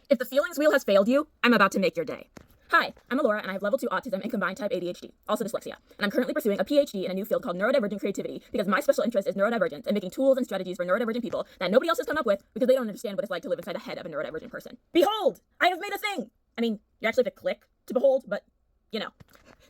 If the feelings wheel has failed you, I'm about to make your day. Hi, I'm Alora, and I have level 2 autism and combined type ADHD, also dyslexia. And I'm currently pursuing a PhD in a new field called neurodivergent creativity because my special interest is neurodivergence and making tools and strategies for neurodivergent people that nobody else has come up with because they don't understand what it's like to live inside the head of a neurodivergent person. Behold, I have made a thing! I mean, you actually have to click to behold, but you know.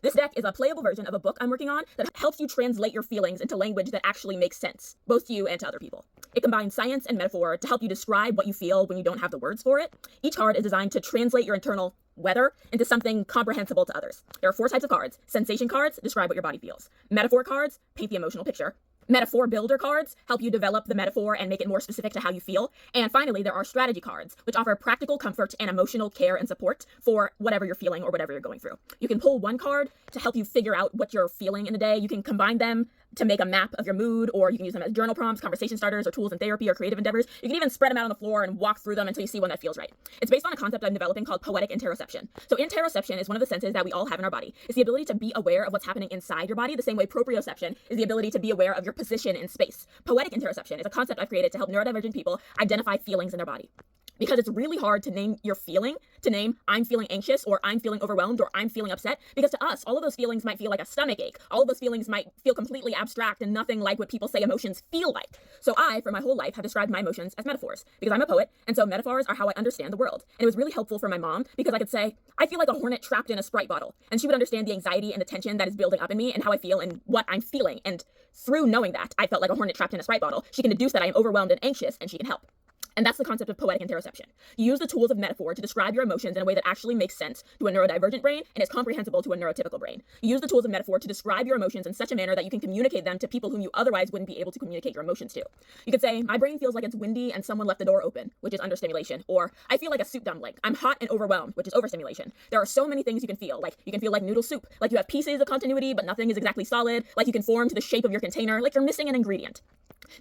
This deck is a playable version of a book I'm working on that helps you translate your feelings into language that actually makes sense, both to you and to other people. It combines science and metaphor to help you describe what you feel when you don't have the words for it. Each card is designed to translate your internal weather into something comprehensible to others. There are 4 types of cards. Sensation cards describe what your body feels. Metaphor cards paint the emotional picture. Metaphor builder cards help you develop the metaphor and make it more specific to how you feel. And finally, there are strategy cards, which offer practical comfort and emotional care and support for whatever you're feeling or whatever you're going through. You can pull one card to help you figure out what you're feeling in a day. You can combine them to make a map of your mood, or you can use them as journal prompts, conversation starters, or tools in therapy or creative endeavors. You can even spread them out on the floor and walk through them until you see one that feels right. It's based on a concept I'm developing called poetic interoception. So interoception is one of the senses that we all have in our body. It's the ability to be aware of what's happening inside your body, the same way proprioception is the ability to be aware of your position in space. Poetic interoception is a concept I've created to help neurodivergent people identify feelings in their body. Because it's really hard to name your feeling, to name I'm feeling anxious or I'm feeling overwhelmed or I'm feeling upset, because to us, all of those feelings might feel like a stomach ache. All of those feelings might feel completely abstract and nothing like what people say emotions feel like. So I, for my whole life, have described my emotions as metaphors because I'm a poet, and so metaphors are how I understand the world. And it was really helpful for my mom because I could say, I feel like a hornet trapped in a Sprite bottle, and she would understand the anxiety and the tension that is building up in me and how I feel and what I'm feeling. And through knowing that I felt like a hornet trapped in a Sprite bottle, she can deduce that I am overwhelmed and anxious, and she can help. And that's the concept of poetic interoception. You use the tools of metaphor to describe your emotions in a way that actually makes sense to a neurodivergent brain and is comprehensible to a neurotypical brain. You use the tools of metaphor to describe your emotions in such a manner that you can communicate them to people whom you otherwise wouldn't be able to communicate your emotions to. You could say, my brain feels like it's windy and someone left the door open, which is understimulation. Or, I feel like a soup dumpling. I'm hot and overwhelmed, which is overstimulation. There are so many things you can feel. Like, you can feel like noodle soup. Like you have pieces of continuity, but nothing is exactly solid. Like you can form to the shape of your container. Like you're missing an ingredient.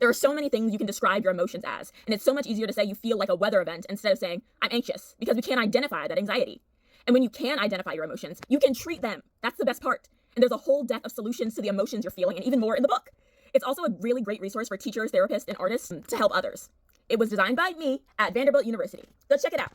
There are so many things you can describe your emotions as, and it's so much easier to say you feel like a weather event instead of saying, I'm anxious, because we can't identify that anxiety. And when you can identify your emotions, you can treat them. That's the best part. And there's a whole deck of solutions to the emotions you're feeling, and even more in the book. It's also a really great resource for teachers, therapists, and artists to help others. It was designed by me at Vanderbilt University. Go check it out.